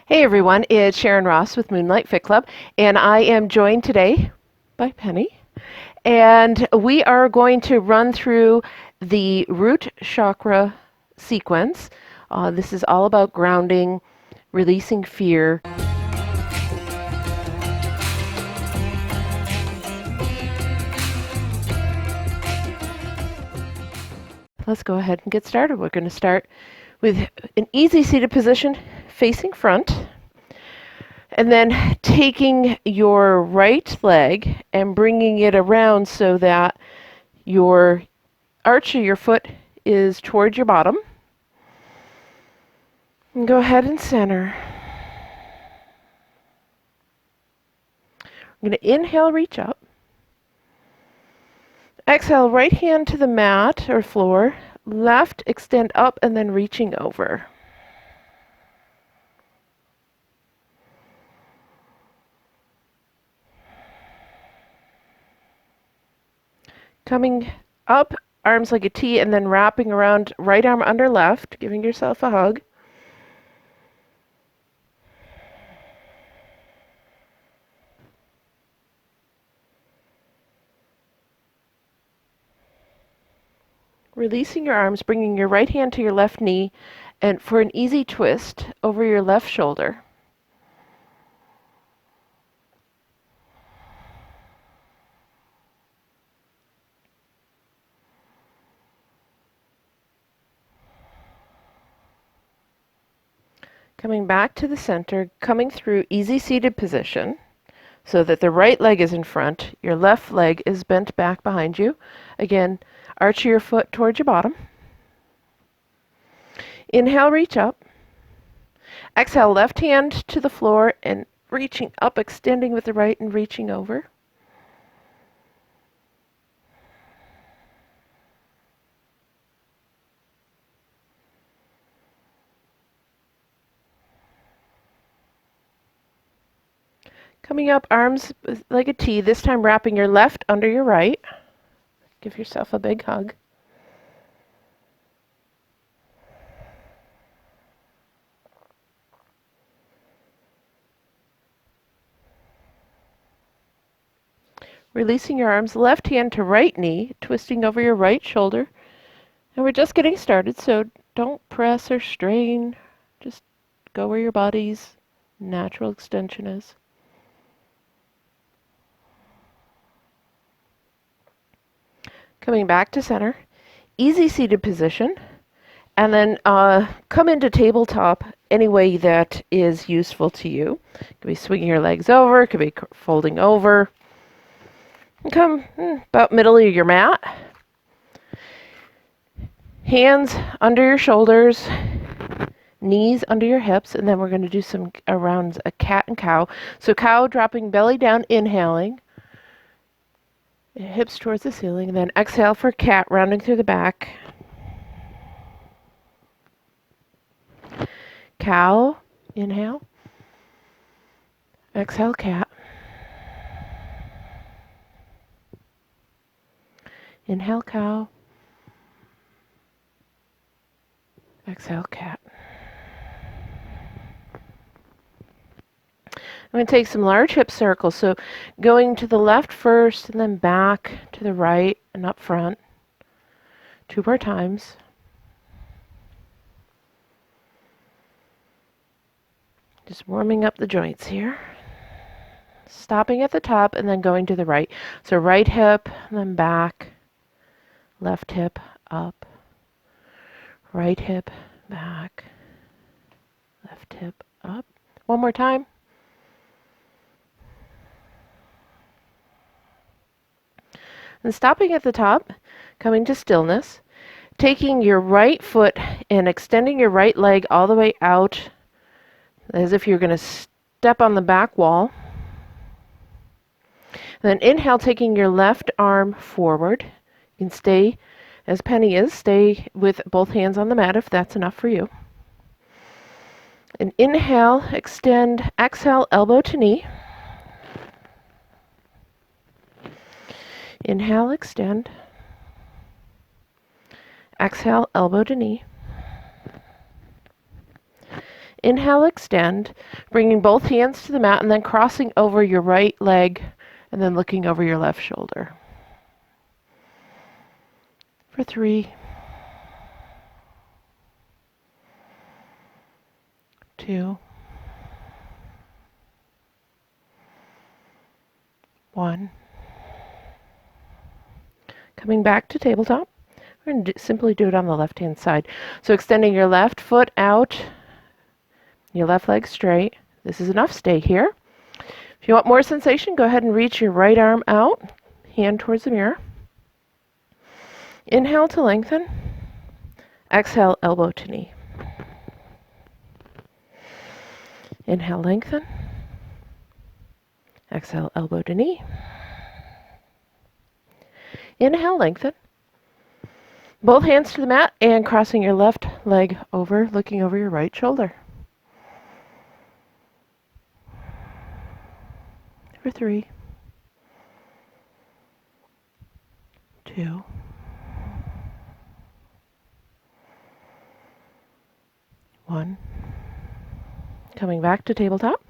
Hey everyone, it's Sharon Ross with Moonlight Fit Club, and I am joined today by Penny. And we are going to run through the root chakra sequence. This is all about grounding, releasing fear. Let's go ahead and get started. We're going to start with an easy seated position facing front. And then taking your right leg and bringing it around so that your arch of your foot is towards your bottom. And go ahead and center. I'm going to inhale, reach up. Exhale, right hand to the mat or floor. Left, extend up and then reaching over. Coming up, arms like a T, and then wrapping around right arm under left, giving yourself a hug. Releasing your arms, bringing your right hand to your left knee, and for an easy twist over your left shoulder. Coming back to the center, coming through easy seated position so that the right leg is in front, your left leg is bent back behind you. Again, arch your foot towards your bottom. Inhale, reach up. Exhale, left hand to the floor and reaching up, extending with the right and reaching over. Coming up, arms like a T, this time wrapping your left under your right. Give yourself a big hug. Releasing your arms, left hand to right knee, twisting over your right shoulder. And we're just getting started, so don't press or strain. Just go where your body's natural extension is. Coming back to center, easy seated position, and then come into tabletop any way that is useful to you. Could be swinging your legs over, could be folding over. And come about middle of your mat. Hands under your shoulders, knees under your hips, and then we're going to do some around a cat and cow. So cow, dropping belly down, inhaling. Hips towards the ceiling, and then exhale for cat, rounding through the back. Cow, inhale. Exhale, cat. Inhale, cow. Exhale, cat. I'm going to take some large hip circles. So going to the left first and then back to the right and up front. 2 more times. Just warming up the joints here. Stopping at the top and then going to the right. So right hip and then back. Left hip up. Right hip back. Left hip up. 1 more time. And stopping at the top, coming to stillness, taking your right foot and extending your right leg all the way out as if you're going to step on the back wall. Then inhale, taking your left arm forward. You can stay as Penny is, stay with both hands on the mat if that's enough for you. And inhale, extend, exhale, elbow to knee. Inhale, extend. Exhale, elbow to knee. Inhale, extend, bringing both hands to the mat and then crossing over your right leg and then looking over your left shoulder. For 3, 2, 1. Coming back to tabletop. We're going to simply do it on the left-hand side. So extending your left foot out, your left leg straight. This is enough. Stay here. If you want more sensation, go ahead and reach your right arm out, hand towards the mirror. Inhale to lengthen. Exhale, elbow to knee. Inhale, lengthen. Exhale, elbow to knee. Inhale, lengthen. Both hands to the mat and crossing your left leg over, looking over your right shoulder. For 3, 2, 1. Coming back to tabletop.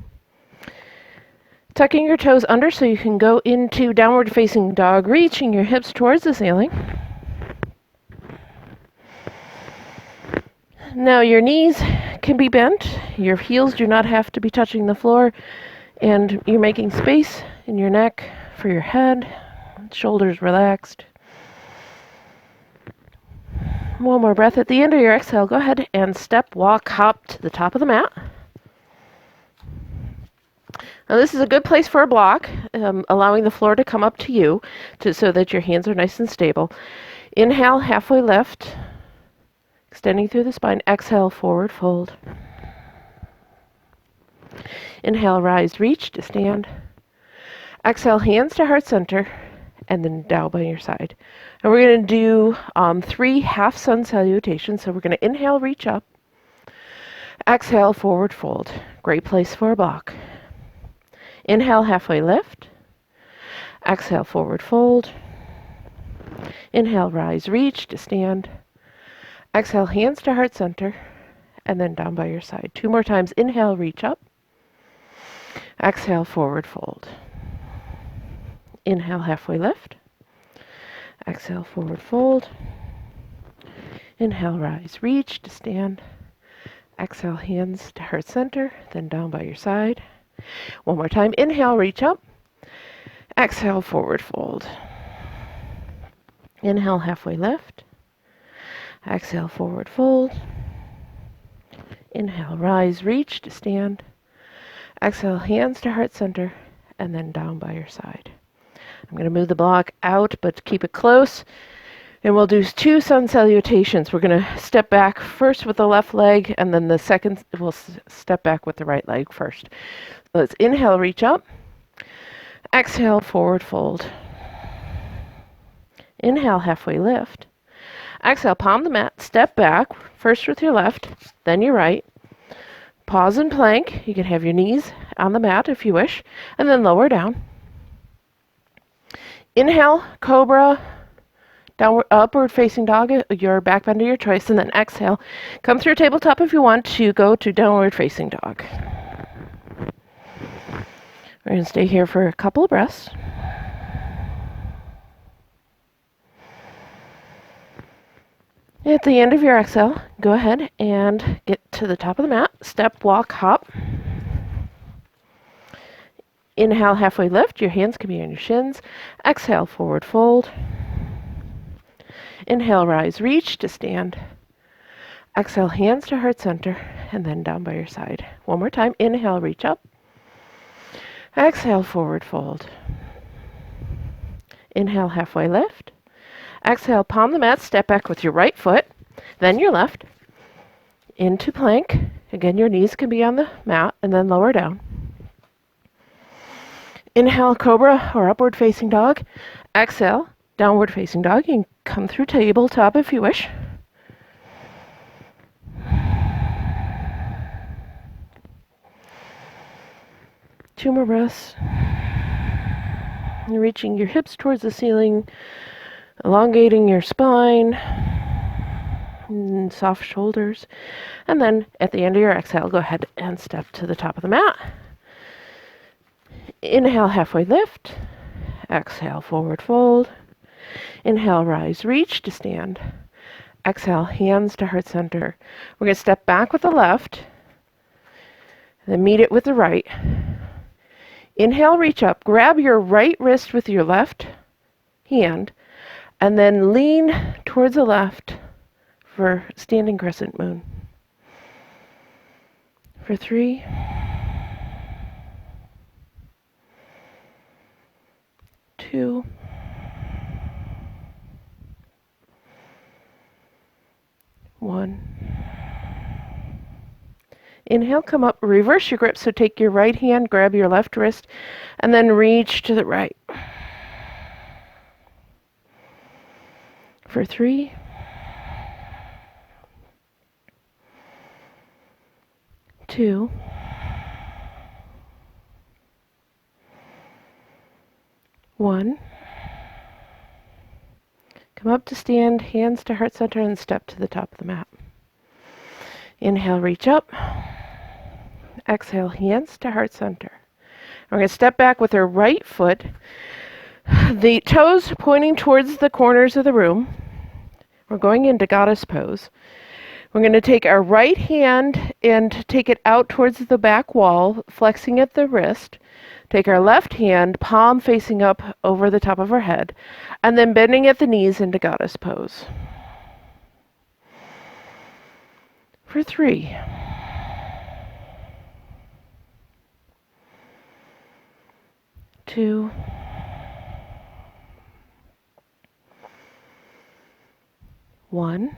Tucking your toes under so you can go into downward facing dog, reaching your hips towards the ceiling. Now your knees can be bent, your heels do not have to be touching the floor, and you're making space in your neck for your head, shoulders relaxed. One more breath. At the end of your exhale, go ahead and step, walk, hop to the top of the mat. Now this is a good place for a block, allowing the floor to come up to you so that your hands are nice and stable. Inhale, halfway lift, extending through the spine. Exhale, forward fold. Inhale, rise, reach to stand. Exhale, hands to heart center, and then down by your side. And we're going to do 3 half sun salutations. So we're going to inhale, reach up. Exhale, forward fold. Great place for a block. Inhale, halfway lift. Exhale, forward fold. Inhale, rise, reach to stand. Exhale, hands to heart center, and then down by your side. 2 more times. Inhale, reach up. Exhale, forward fold. Inhale, halfway lift. Exhale, forward fold. Inhale, rise, reach to stand. Exhale, hands to heart center, then down by your side. 1 more time. Inhale, reach up. Exhale, forward fold. Inhale, halfway lift. Exhale, forward fold. Inhale, rise, reach to stand. Exhale, hands to heart center, and then down by your side. I'm going to move the block out, but keep it close. And we'll do 2 sun salutations. We're going to step back first with the left leg, and then the second, we'll step back with the right leg first. So let's inhale, reach up. Exhale, forward fold. Inhale, halfway lift. Exhale, palm the mat, step back, first with your left, then your right. Pause and plank. You can have your knees on the mat if you wish, and then lower down. Inhale, cobra, downward, upward facing dog, your back bend of your choice, and then exhale. Come through tabletop if you want to go to downward facing dog. We're going to stay here for a couple of breaths. At the end of your exhale, go ahead and get to the top of the mat. Step, walk, hop. Inhale, halfway lift. Your hands can be on your shins. Exhale, forward fold. Inhale, rise, reach to stand. Exhale, hands to heart center, and then down by your side. 1 more time. Inhale, reach up. Exhale, forward fold. Inhale, halfway lift. Exhale, palm the mat, step back with your right foot, then your left, into plank. Again, your knees can be on the mat, and then lower down. Inhale, cobra or upward facing dog. Exhale, downward facing dog. You can come through tabletop if you wish. Two more breaths. You're reaching your hips towards the ceiling, elongating your spine, and soft shoulders. And then at the end of your exhale, go ahead and step to the top of the mat. Inhale, halfway lift. Exhale, forward fold. Inhale, rise, reach to stand. Exhale, hands to heart center. We're going to step back with the left, then meet it with the right. Inhale, reach up. Grab your right wrist with your left hand, and then lean towards the left for standing crescent moon. For 3, 2, 1. Inhale, come up, reverse your grip. So take your right hand, grab your left wrist, and then reach to the right. For 3, 2, 1. Come up to stand, hands to heart center, and step to the top of the mat. Inhale, reach up. Exhale, hands to heart center. We're going to step back with our right foot, the toes pointing towards the corners of the room. We're going into goddess pose. We're going to take our right hand and take it out towards the back wall, flexing at the wrist. Take our left hand, palm facing up over the top of our head, and then bending at the knees into goddess pose. For 3, 2, 1.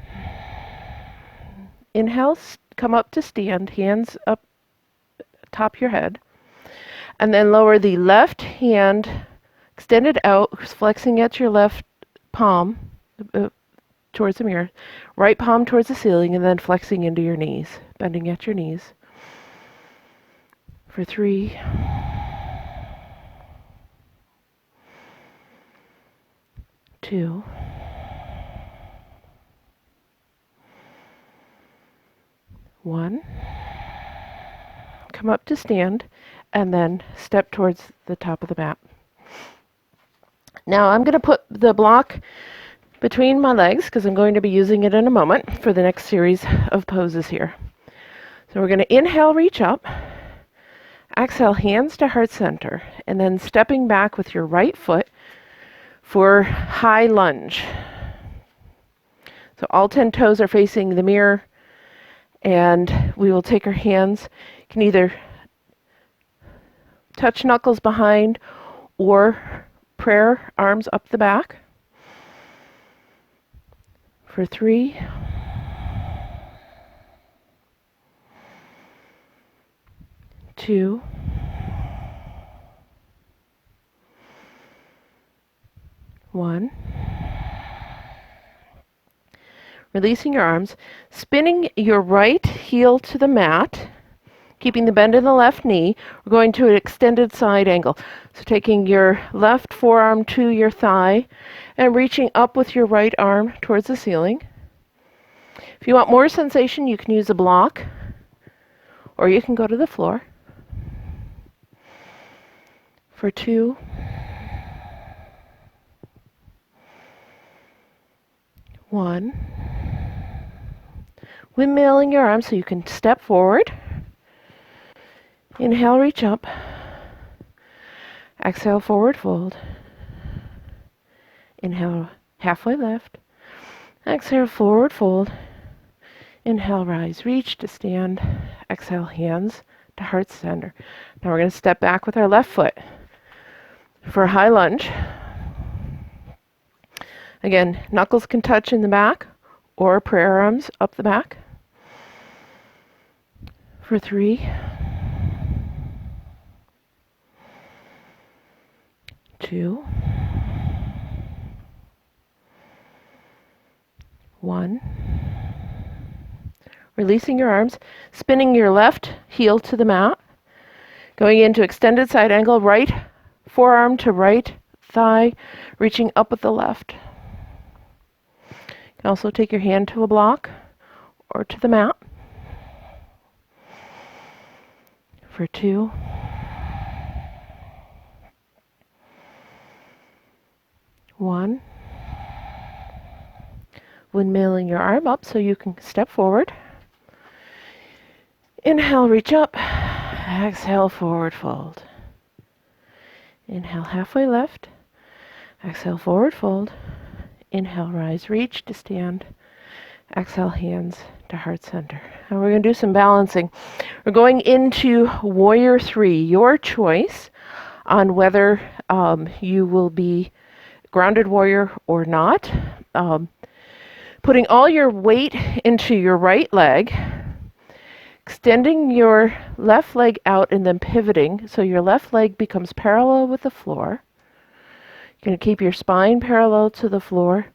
Inhale, come up to stand, hands up top your head, and then lower the left hand, extended out, flexing at your left palm towards the mirror, right palm towards the ceiling, and then flexing into your knees, bending at your knees. For 3, 2, 1. Come up to stand, and then step towards the top of the mat. Now I'm going to put the block between my legs because I'm going to be using it in a moment for the next series of poses here. So we're going to inhale, reach up. Exhale, hands to heart center, and then stepping back with your right foot for high lunge. So all 10 toes are facing the mirror, and we will take our hands. You can either touch knuckles behind or prayer arms up the back. For 3, 2, 1. Releasing your arms, spinning your right heel to the mat, keeping the bend in the left knee. We're going to an extended side angle. So taking your left forearm to your thigh and reaching up with your right arm towards the ceiling. If you want more sensation, you can use a block, or you can go to the floor. For 2, 1. Windmilling your arms so you can step forward. Inhale, reach up. Exhale, forward fold. Inhale, halfway lift. Exhale, forward fold. Inhale, rise, reach to stand. Exhale, hands to heart center. Now we're going to step back with our left foot for a high lunge. Again, knuckles can touch in the back or prayer arms up the back. For 3, 2, 1. Releasing your arms, spinning your left heel to the mat, going into extended side angle, right forearm to right thigh, reaching up with the left. You can also take your hand to a block or to the mat. For 2. 1. Windmilling your arm up so you can step forward. Inhale, reach up. Exhale, forward fold. Inhale, halfway lift. Exhale, forward fold. Inhale, rise, reach to stand. Exhale, hands to heart center. And we're going to do some balancing. We're going into Warrior 3, your choice on whether you will be grounded warrior or not. Putting all your weight into your right leg, extending your left leg out and then pivoting so your left leg becomes parallel with the floor. You're going to keep your spine parallel to the floor,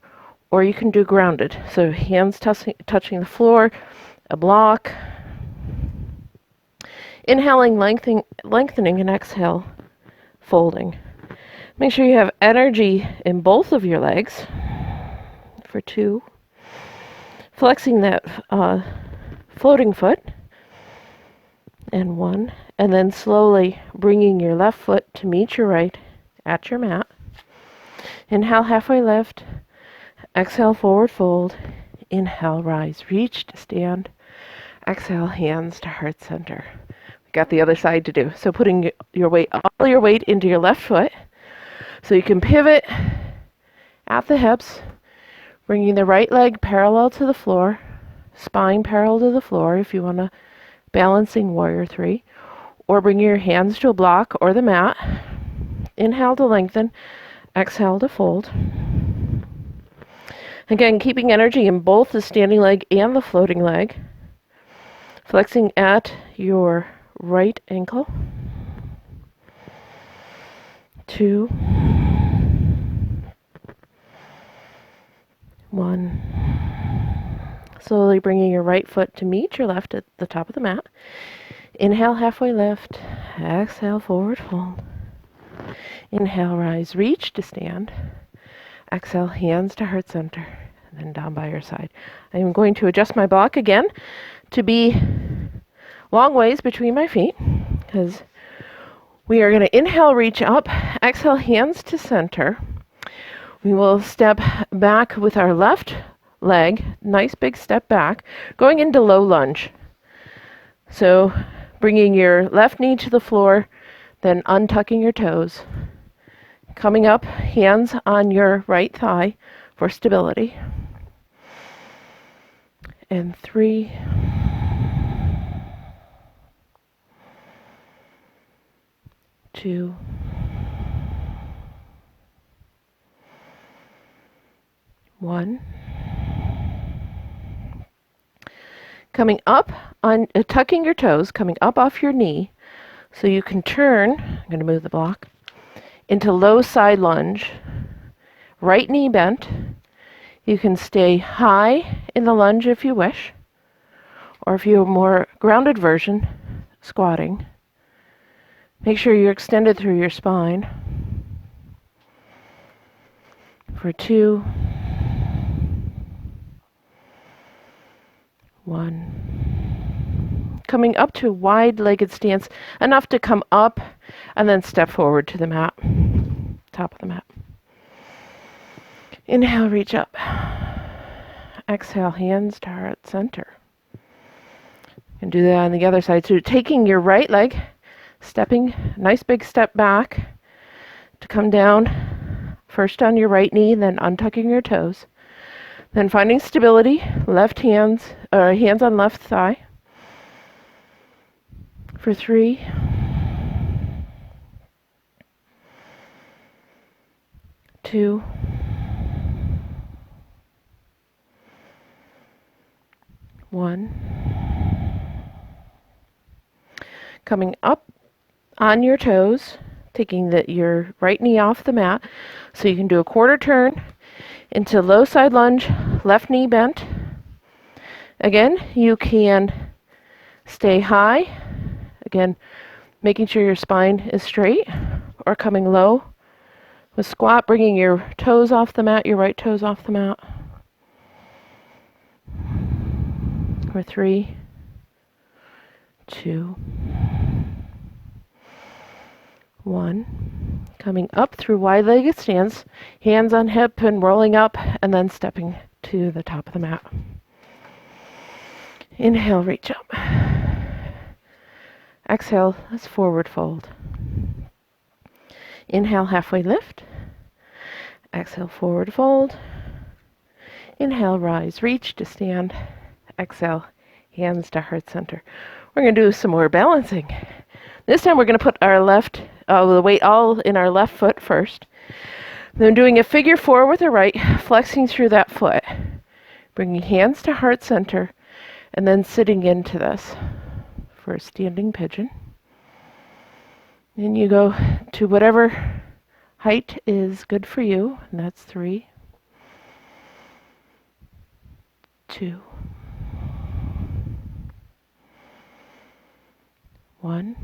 or you can do grounded. So hands touching the floor, a block. Inhaling, lengthening, and exhale, folding. Make sure you have energy in both of your legs. For 2. Flexing that floating foot. And 1. And then slowly bringing your left foot to meet your right at your mat. Inhale, halfway lift. Exhale, forward fold. Inhale, rise, reach to stand. Exhale, hands to heart center. We got the other side to do. So putting your weight, all your weight into your left foot. So you can pivot at the hips, bringing the right leg parallel to the floor, spine parallel to the floor if you want to balancing Warrior 3, or bring your hands to a block or the mat. Inhale to lengthen, exhale to fold. Again, keeping energy in both the standing leg and the floating leg. Flexing at your right ankle. 2. 1. Slowly bringing your right foot to meet your left at the top of the mat. Inhale, halfway lift. Exhale, forward fold. Inhale, rise, reach to stand. Exhale, hands to heart center, and then down by your side. I am going to adjust my block again to be long ways between my feet, because we are going to inhale, reach up, exhale, hands to center. We will step back with our left leg, nice big step back, going into low lunge. So bringing your left knee to the floor, then untucking your toes. Coming up, hands on your right thigh for stability. And 3. 2. 1. Coming up on tucking your toes, coming up off your knee, so you can turn. I'm going to move the block into low side lunge. Right knee bent. You can stay high in the lunge if you wish, or if you're a more grounded version, squatting. Make sure you're extended through your spine. For 2. 1. Coming up to a wide-legged stance, enough to come up and then step forward to the mat, top of the mat. Inhale, reach up. Exhale, hands to heart center. And do that on the other side. So taking your right leg, stepping, nice big step back to come down, first on your right knee, then untucking your toes. Then finding stability, hands on left thigh. For 3. 2. 1. Coming up on your toes, taking your right knee off the mat, so you can do a quarter turn into low side lunge, left knee bent. Again, you can stay high, again, making sure your spine is straight, or coming low with squat, bringing your toes off the mat, your right toes off the mat. for 3, 2, 1. Coming up through wide-legged stance, hands on hip and rolling up, and then stepping to the top of the mat. Inhale, reach up. Exhale, let's forward fold. Inhale, halfway lift. Exhale, forward fold. Inhale, rise, reach to stand. Exhale, hands to heart center. We're going to do some more balancing. This time we're going to put our the weight all in our left foot first. Then doing a figure 4 with the right, flexing through that foot. Bringing hands to heart center, and then sitting into this for a standing pigeon. And you go to whatever height is good for you, and that's 3, 2, 1.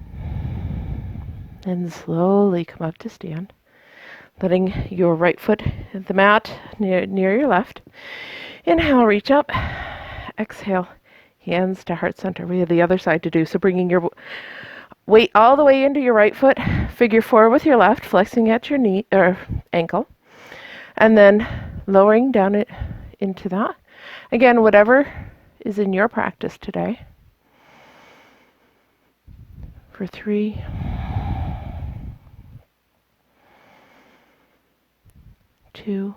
And slowly come up to stand, letting your right foot hit the mat near your left. Inhale, reach up. Exhale, hands to heart center. We have the other side to do, so bringing your weight all the way into your right foot, figure 4 with your left, flexing at your knee or ankle, and then lowering down it into that. Again, whatever is in your practice today. For 3, 2,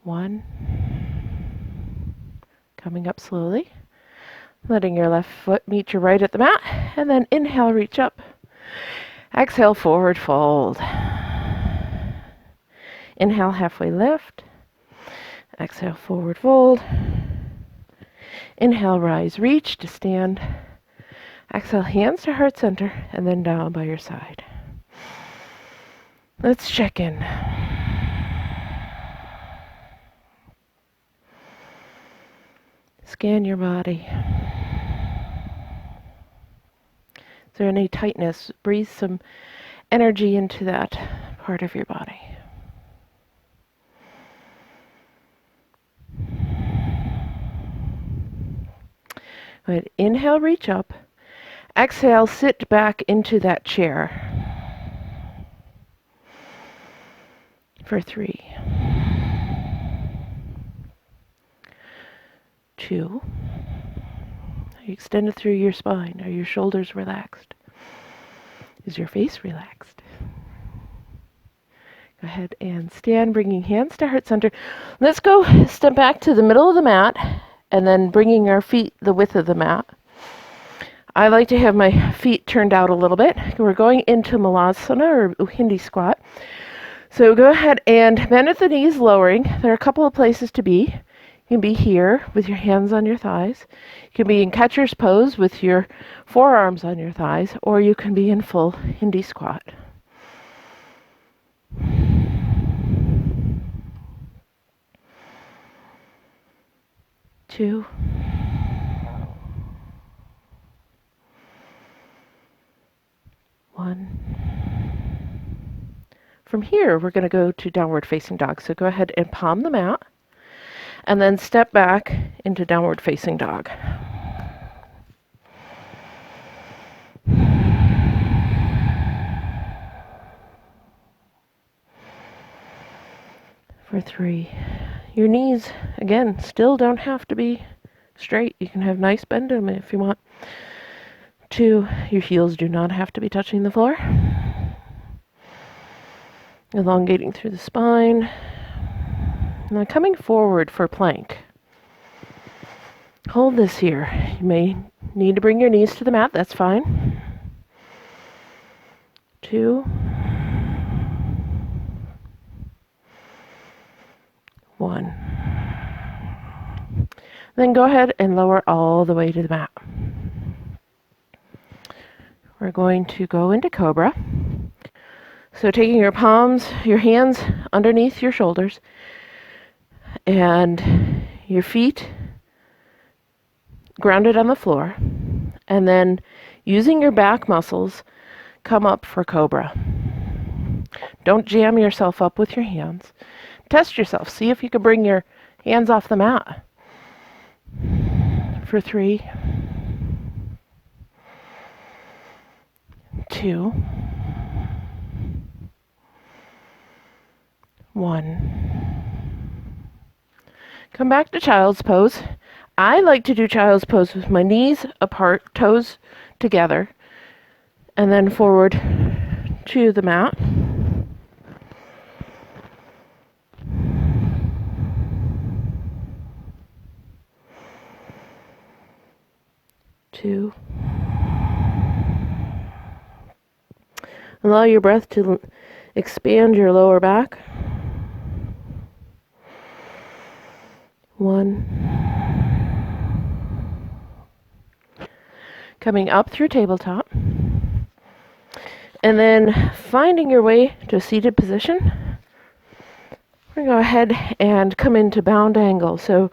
1. Coming up slowly, letting your left foot meet your right at the mat, and then inhale, reach up. Exhale, forward fold. Inhale, halfway lift. Exhale, forward fold. Inhale, rise, reach to stand. Exhale, hands to heart center, and then down by your side. Let's check in. Scan your body. Is there any tightness? Breathe some energy into that part of your body. Good. Inhale, reach up. Exhale, sit back into that chair. For 3, 2. Are you extended through your spine? Are your shoulders relaxed? Is your face relaxed? Go ahead and stand, bringing hands to heart center. Let's go step back to the middle of the mat, and then bringing our feet the width of the mat. I like to have my feet turned out a little bit. We're going into Malasana or Hindi squat. So go ahead and bend at the knees, lowering. There are a couple of places to be. You can be here with your hands on your thighs. You can be in catcher's pose with your forearms on your thighs, or you can be in full Hindi squat. 2, 1. From here, we're going to go to downward facing dog. So go ahead and palm the mat, and then step back into downward facing dog. For 3. Your knees, again, still don't have to be straight. You can have nice bend in them if you want. 2. Your heels do not have to be touching the floor. Elongating through the spine. Now coming forward for plank. Hold this here. You may need to bring your knees to the mat. That's fine. 2, 1. Then go ahead and lower all the way to the mat. We're going to go into Cobra. So taking your palms, your hands underneath your shoulders, and your feet grounded on the floor, and then using your back muscles, come up for Cobra. Don't jam yourself up with your hands. test yourself. See if you can bring your hands off the mat. For 3, 2, 1. Come back to child's pose. I like to do child's pose with my knees apart, toes together, and then forward to the mat. 2. Allow your breath to expand your lower back. 1. Coming up through tabletop. And then finding your way to a seated position. We're going to go ahead and come into bound angle. So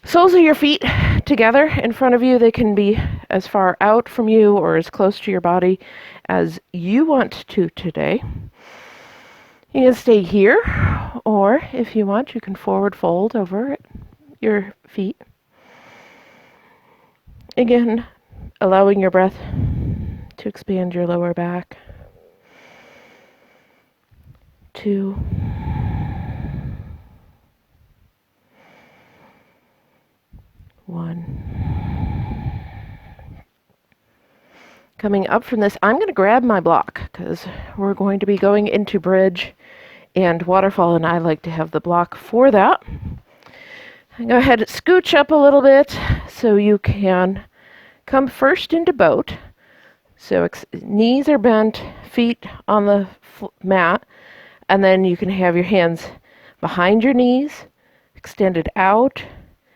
soles of your feet together in front of you. They can be as far out from you or as close to your body as you want to today. You can stay here, or if you want, you can forward fold over your feet. Again, allowing your breath to expand your lower back. 2. 1. Coming up from this, I'm going to grab my block because we're going to be going into bridge and waterfall, and I like to have the block for that. And go ahead and scooch up a little bit so you can come first into boat. So knees are bent, feet on the mat, and then you can have your hands behind your knees, extended out.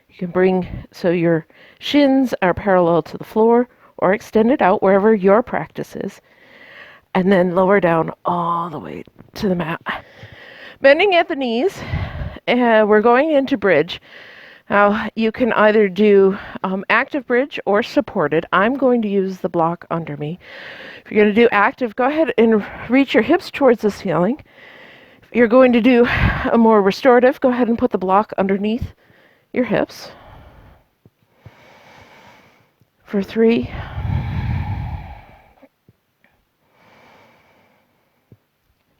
You can bring so your shins are parallel to the floor or extended out wherever your practice is. And then lower down all the way to the mat. Bending at the knees, we're going into bridge. Now, you can either do active bridge or supported. I'm going to use the block under me. If you're going to do active, go ahead and reach your hips towards the ceiling. If you're going to do a more restorative, go ahead and put the block underneath your hips. For 3,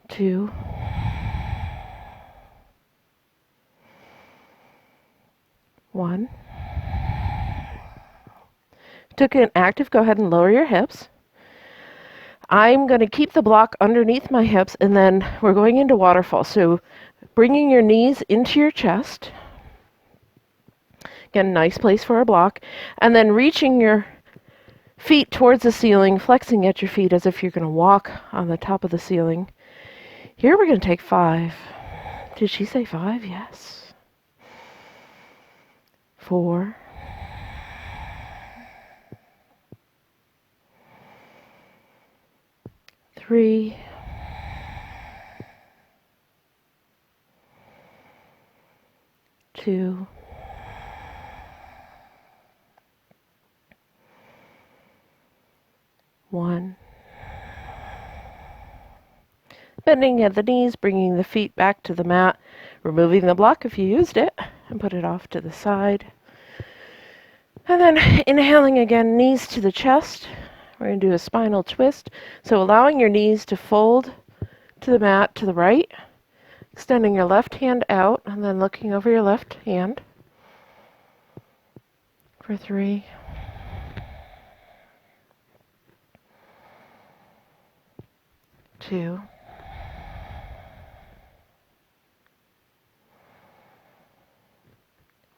2, 1. Took an active, go ahead and lower your hips. I'm going to keep the block underneath my hips, and then we're going into waterfall. So bringing your knees into your chest. Again, nice place for a block. And then reaching your feet towards the ceiling, flexing at your feet as if you're going to walk on the top of the ceiling. Here we're going to take 5. Did she say 5? Yes. 4. 3. 2. 1. Bending at the knees, bringing the feet back to the mat, removing the block if you used it, and put it off to the side. And then inhaling again, knees to the chest. We're going to do a spinal twist. So allowing your knees to fold to the mat to the right, extending your left hand out, and then looking over your left hand. For 3. 2.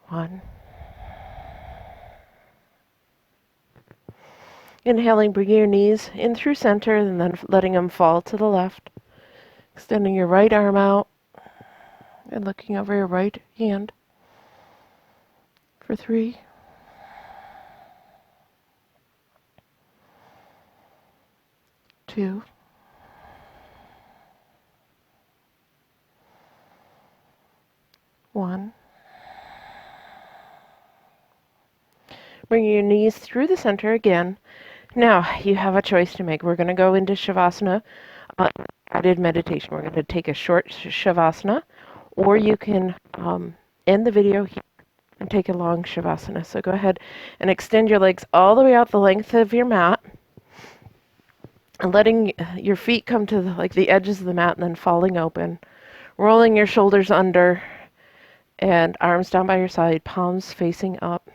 1. Inhaling, bringing your knees in through center and then letting them fall to the left. Extending your right arm out and looking over your right hand. For 3. 2. 1. Bring your knees through the center again. Now, you have a choice to make. We're going to go into Shavasana, guided meditation. We're going to take a short Shavasana, or you can end the video here and take a long Shavasana. So go ahead and extend your legs all the way out the length of your mat, and letting your feet come to the edges of the mat and then falling open, rolling your shoulders under and arms down by your side, palms facing up.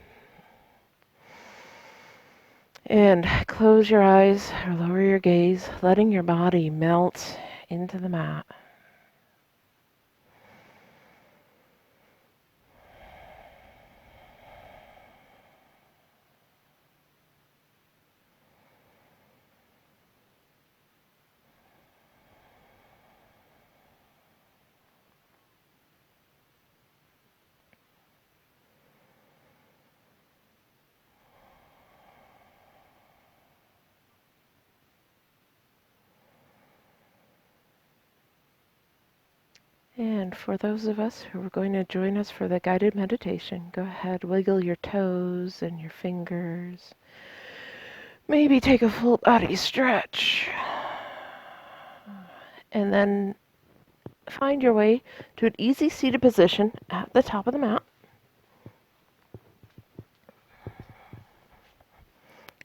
And close your eyes or lower your gaze, letting your body melt into the mat. And for those of us who are going to join us for the guided meditation, go ahead, wiggle your toes and your fingers. Maybe take a full body stretch. And then find your way to an easy seated position at the top of the mat.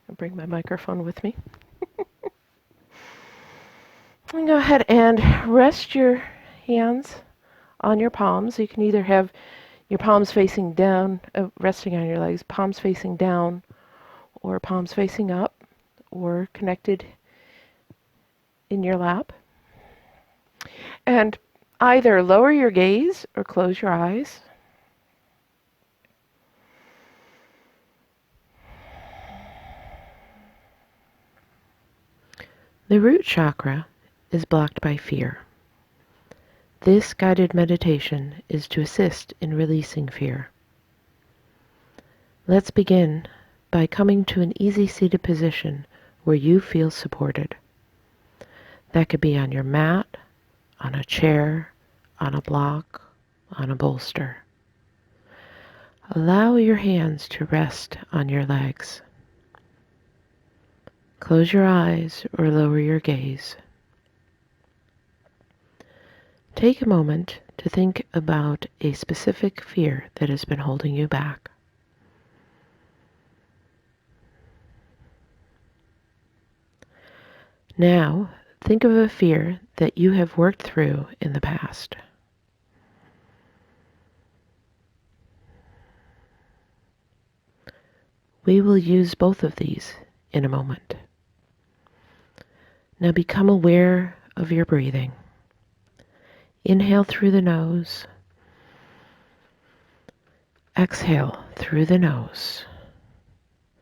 I'll bring my microphone with me. And go ahead and rest your hands on your palms. You can either have your palms facing down, resting on your legs, palms facing down, or palms facing up, or connected in your lap. And either lower your gaze or close your eyes. The root chakra is blocked by fear. This guided meditation is to assist in releasing fear. Let's begin by coming to an easy seated position where you feel supported. That could be on your mat, on a chair, on a block, on a bolster. Allow your hands to rest on your legs. Close your eyes or lower your gaze. Take a moment to think about a specific fear that has been holding you back. Now, think of a fear that you have worked through in the past. We will use both of these in a moment. Now become aware of your breathing. Inhale through the nose. Exhale through the nose.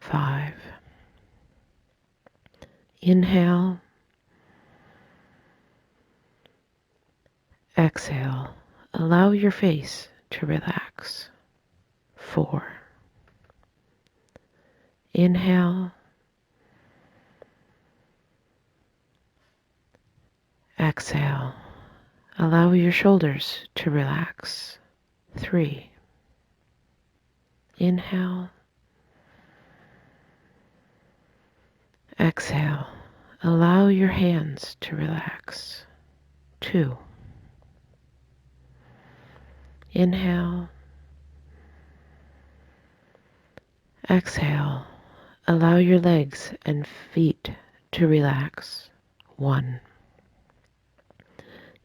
5. Inhale. Exhale. Allow your face to relax. 4. Inhale. Exhale. Allow your shoulders to relax. 3. Inhale. Exhale. Allow your hands to relax. 2. Inhale. Exhale. Allow your legs and feet to relax. 1.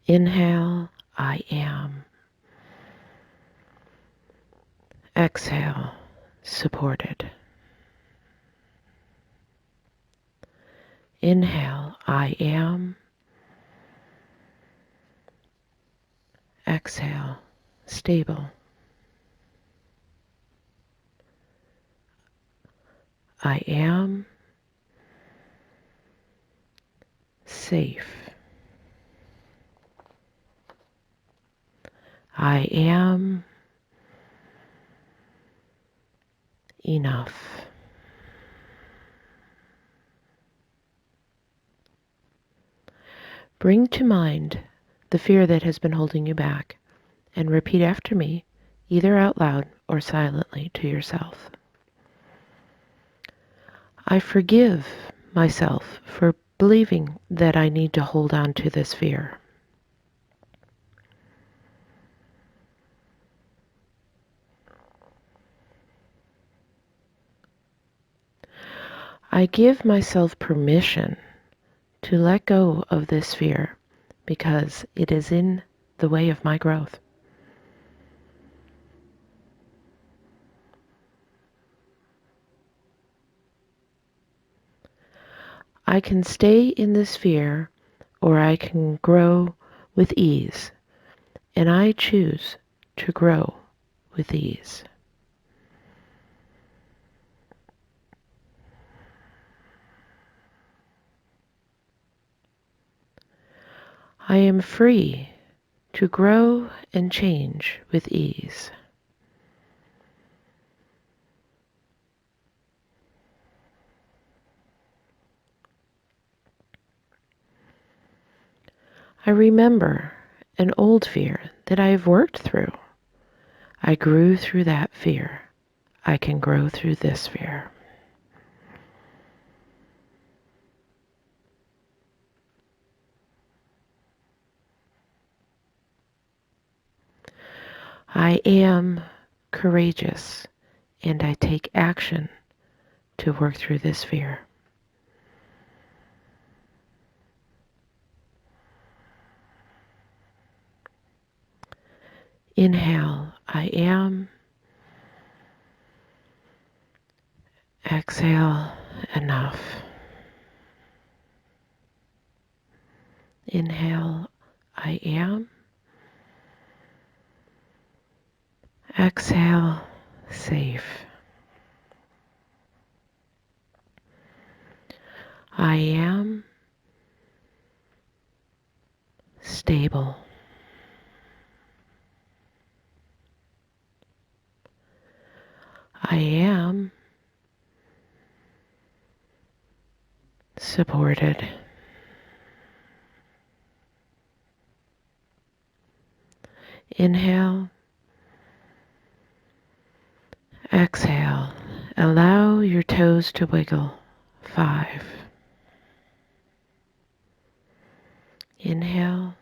Inhale, I am. Exhale, supported. Inhale, I am. Exhale, stable. I am safe. I am enough. Bring to mind the fear that has been holding you back and repeat after me, either out loud or silently to yourself. I forgive myself for believing that I need to hold on to this fear. I give myself permission to let go of this fear because it is in the way of my growth. I can stay in this fear or I can grow with ease, and I choose to grow with ease. I am free to grow and change with ease. I remember an old fear that I have worked through. I grew through that fear. I can grow through this fear. I am courageous and I take action to work through this fear. Inhale, I am. Exhale, enough. Inhale, I am. Exhale, safe. I am stable. I am supported. Inhale, exhale. Allow your toes to wiggle. 5. Inhale,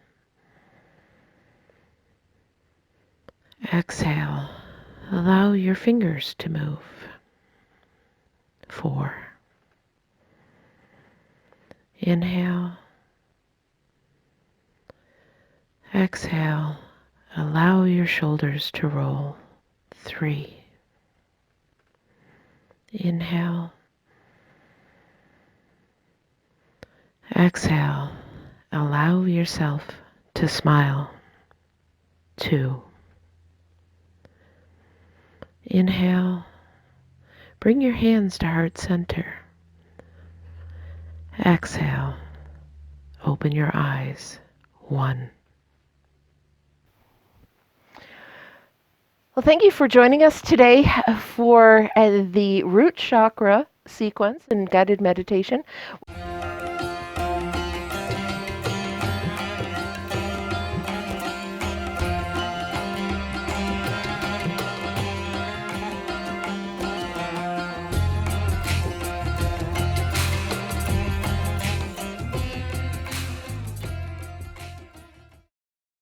exhale. Allow your fingers to move. 4. Inhale, exhale. Allow your shoulders to roll. 3. Inhale, exhale. Allow yourself to smile. 2. Inhale, bring your hands to heart center. Exhale, open your eyes. 1. Well, thank you for joining us today for the root chakra sequence and guided meditation.